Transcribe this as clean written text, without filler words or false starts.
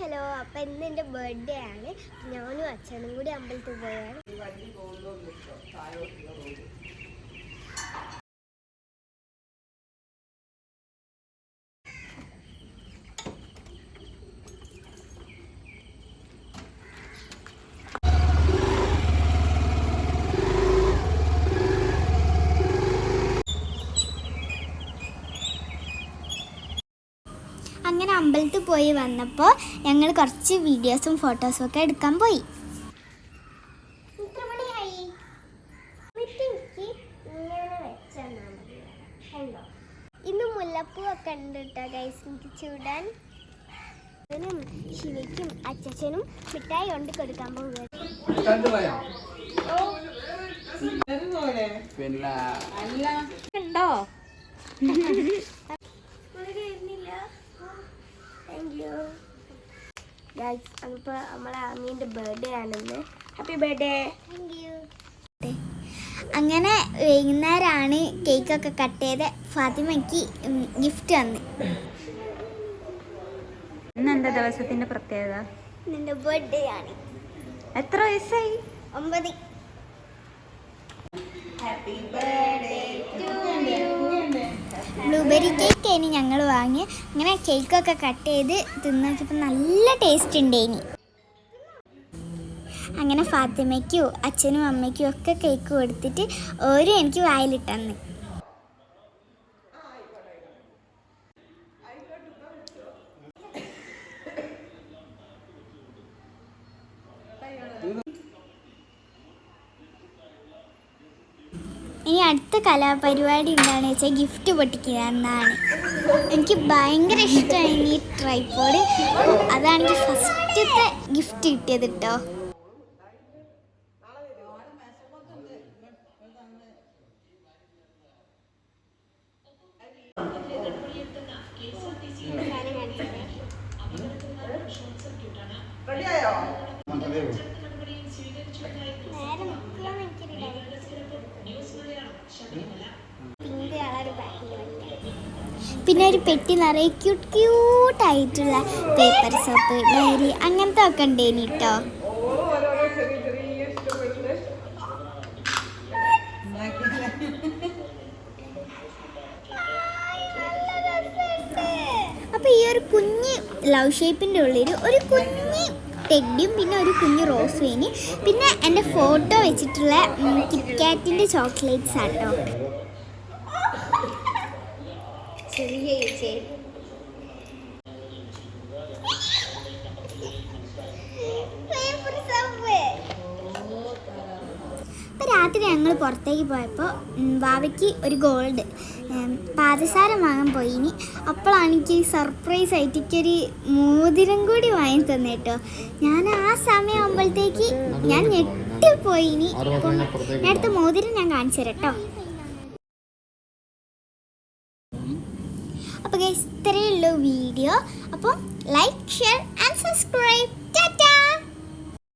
Hello, അപ്പം ഇന്ന് എൻ്റെ ബർത്ത്ഡേ ആണ്. ഞാനും അച്ഛനും കൂടി അമ്പലത്തിൽ പോയാണ്. അങ്ങനെ അമ്പലത്തിൽ പോയി വന്നപ്പോൾ ഞങ്ങൾ കുറച്ച് വീഡിയോസും ഫോട്ടോസും ഒക്കെ എടുക്കാൻ പോയി. ഇന്ന് മുല്ലപ്പൂ ഒക്കെ ഉണ്ട് കേട്ടോ ഗൈസ്, എനിക്ക് ചൂടാൻ. ശിവയ്ക്കും അച്ഛനും മിഠായി കൊണ്ട് കൊടുക്കാൻ പോവുകയാണ്. അപ്പോൾ നമ്മളെ അമ്മീൻ്റെ ബർത്ത്ഡേ ആണെന്ന്. Happy birthday. അങ്ങനെ വൈകുന്നേരമാണ് കേക്കൊക്കെ കട്ട് ചെയ്ത് ഫാത്തിമയ്ക്ക് ഗിഫ്റ്റ് തന്നു. ഇന്നെന്താ ദിവസത്തിന്റെ പ്രത്യേകത? നിന്റെ ബർത്ത്ഡേ ആണ്. എത്ര വയസ്സായി? 9. ബ്ലൂബെറി കേക്ക് ഇനി ഞങ്ങൾ വാങ്ങി. അങ്ങനെ കേക്കൊക്കെ കട്ട് ചെയ്ത് തിന്നപ്പോൾ നല്ല ടേസ്റ്റ് ഉണ്ടേനി. അങ്ങനെ ഫാത്തിമയ്ക്കും അച്ഛനും അമ്മയ്ക്കും ഒക്കെ കേക്ക് കൊടുത്തിട്ട് ഓരോ എനിക്ക് വായിലിട്ടന്ന്. ഇനി അടുത്ത കലാപരിപാടി എന്താണെന്ന് വെച്ചാൽ ഗിഫ്റ്റ് പൊട്ടിക്കുക എന്നാണ്. എനിക്ക് ഭയങ്കര ഇഷ്ടമായി ഈ ട്രൈപോഡ്. അതാണ് എനിക്ക് ഫസ്റ്റത്തെ ഗിഫ്റ്റ് കിട്ടിയത് കേട്ടോ. പിന്നെ ഒരു പെട്ടി നിറയെ ക്യൂട്ടായിട്ടുള്ള പേപ്പർ സോപ്പ്, ഡയറി അങ്ങനത്തെ ഒക്കെ ഉണ്ടേനി കേട്ടോ. അപ്പോൾ ഈ ഒരു കുഞ്ഞ് ലവ് ഷേപ്പിൻ്റെ ഉള്ളിൽ ഒരു കുഞ്ഞ് ടെഡിയും പിന്നെ ഒരു കുഞ്ഞ് റോസ് വേനി, പിന്നെ എൻ്റെ ഫോട്ടോ വെച്ചിട്ടുള്ള കിറ്റ്കാറ്റിൻ്റെ ചോക്ലേറ്റ്സ് ആട്ടോ. ഇപ്പം രാത്രി ഞങ്ങൾ പുറത്തേക്ക് പോയപ്പോൾ ബാവയ്ക്ക് ഒരു ഗോൾഡ് പാദസാരം വാങ്ങാൻ പോയിനി. അപ്പോഴാണ് എനിക്ക് സർപ്രൈസ് ആയിട്ട് എനിക്കൊരു മോതിരം കൂടി വാങ്ങി തന്നെ കേട്ടോ. ഞാൻ ആ സമയം ആകുമ്പോഴത്തേക്ക് ഞാൻ ഞെട്ടിപ്പോയിനി. അപ്പം ഞാൻ അടുത്ത മോതിരം ഞാൻ കാണിച്ചു തരാം കേട്ടോ. അപ്പോൾ ഗൈസ്, ഇത്രയേ ഉള്ളൂ വീഡിയോ. അപ്പം like, share and subscribe. Tata.